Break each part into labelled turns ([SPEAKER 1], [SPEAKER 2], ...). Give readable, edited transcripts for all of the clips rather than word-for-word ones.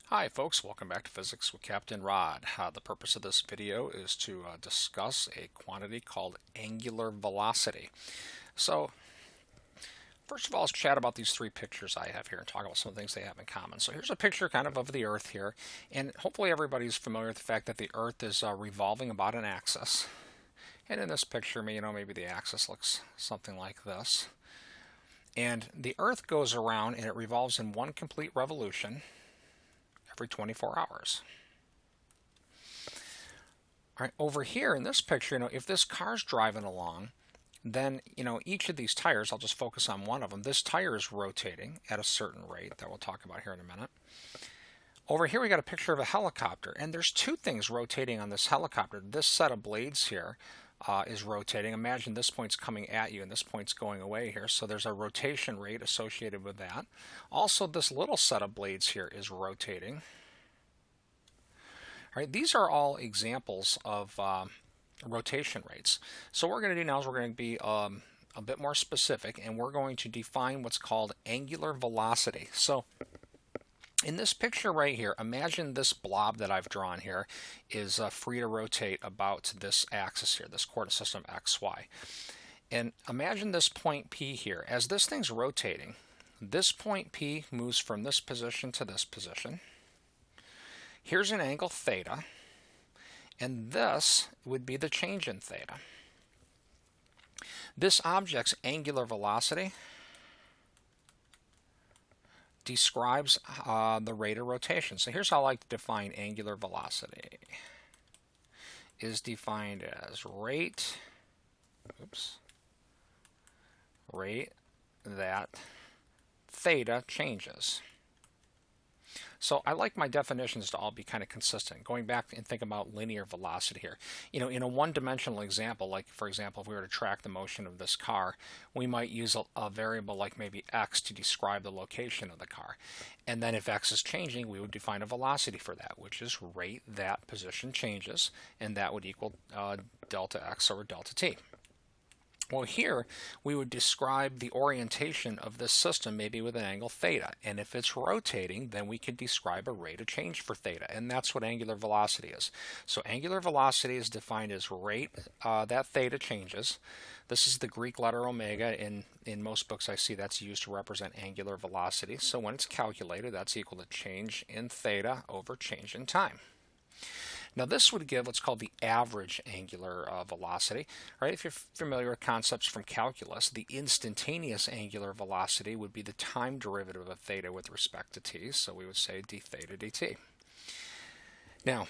[SPEAKER 1] Hi folks, welcome back to Physics with Captain Rod. The purpose of this video is to discuss a quantity called angular velocity. So first of all, let's chat about these three pictures I have here and talk about some of the things they have in common. So here's a picture kind of the Earth here, and hopefully everybody's familiar with the fact that the Earth is revolving about an axis. And in this picture, maybe the axis looks something like this. And the Earth goes around and it revolves in one complete revolution every 24 hours. All right, over here in this picture, if this car's driving along, then, each of these tires, I'll just focus on one of them, this tire is rotating at a certain rate that we'll talk about here in a minute. Over here we got a picture of a helicopter, and there's two things rotating on this helicopter. This set of blades here is rotating. Imagine this point's coming at you and this point's going away here, so there's a rotation rate associated with that. Also, this little set of blades here is rotating. All right, these are all examples of rotation rates. So what we're going to do now is we're going to be a bit more specific, and we're going to define what's called angular velocity. So in this picture right here, imagine this blob that I've drawn here is free to rotate about this axis here, this coordinate system xy. And imagine this point P here. As this thing's rotating, this point P moves from this position to this position. Here's an angle theta, and this would be the change in theta. This object's angular velocity describes the rate of rotation. So here's how I like to define angular velocity. Is defined as rate that theta changes. So I like my definitions to all be kind of consistent. Going back and think about linear velocity here. In a one-dimensional example, like for example, if we were to track the motion of this car, we might use a variable like maybe x to describe the location of the car. And then if x is changing, we would define a velocity for that, which is rate that position changes, and that would equal delta x over delta t. Well, here we would describe the orientation of this system maybe with an angle theta, and if it's rotating, then we could describe a rate of change for theta, and that's what angular velocity is. So angular velocity is defined as rate that theta changes. This is the Greek letter omega. In most books I see that's used to represent angular velocity. So when it's calculated, that's equal to change in theta over change in time. Now this would give what's called the average angular velocity. Right? If you're familiar with concepts from calculus, the instantaneous angular velocity would be the time derivative of theta with respect to t. So we would say d theta dt. Now,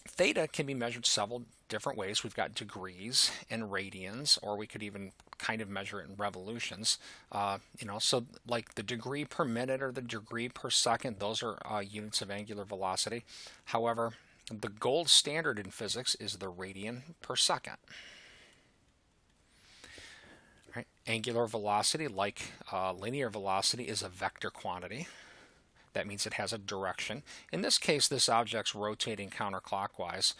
[SPEAKER 1] theta can be measured several different ways. We've got degrees and radians, or we could even kind of measure it in revolutions. So like the degree per minute or the degree per second, those are units of angular velocity. However, the gold standard in physics is the radian per second. Right? Angular velocity, like linear velocity, is a vector quantity. That means it has a direction. In this case, this object's rotating counterclockwise.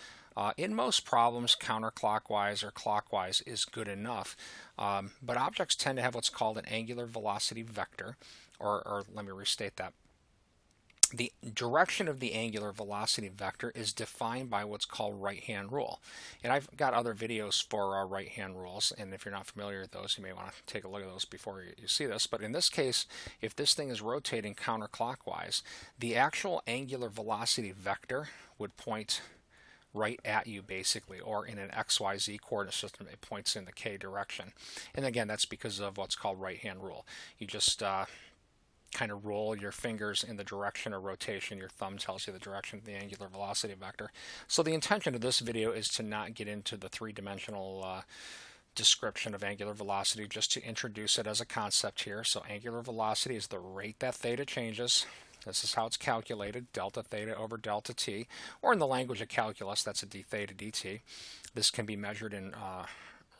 [SPEAKER 1] In most problems, counterclockwise or clockwise is good enough, but objects tend to have what's called an angular velocity vector, or let me restate that. The direction of the angular velocity vector is defined by what's called right-hand rule. And I've got other videos for right-hand rules, and if you're not familiar with those, you may want to take a look at those before you see this. But in this case, if this thing is rotating counterclockwise, the actual angular velocity vector would point right at you basically, or in an XYZ coordinate system, it points in the k direction. And again, that's because of what's called right-hand rule. You just kind of roll your fingers in the direction of rotation. Your thumb tells you the direction of the angular velocity vector. So the intention of this video is to not get into the three-dimensional description of angular velocity, just to introduce it as a concept here. So angular velocity is the rate that theta changes. This is how it's calculated, delta theta over delta t, or in the language of calculus, that's a d theta dt. This can be measured in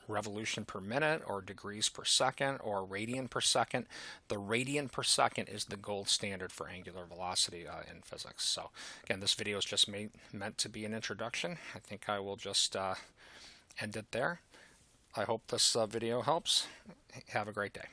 [SPEAKER 1] revolution per minute, or degrees per second, or radian per second. The radian per second is the gold standard for angular velocity in physics. So again, this video is just meant to be an introduction. I think I will just end it there. I hope this video helps. Have a great day.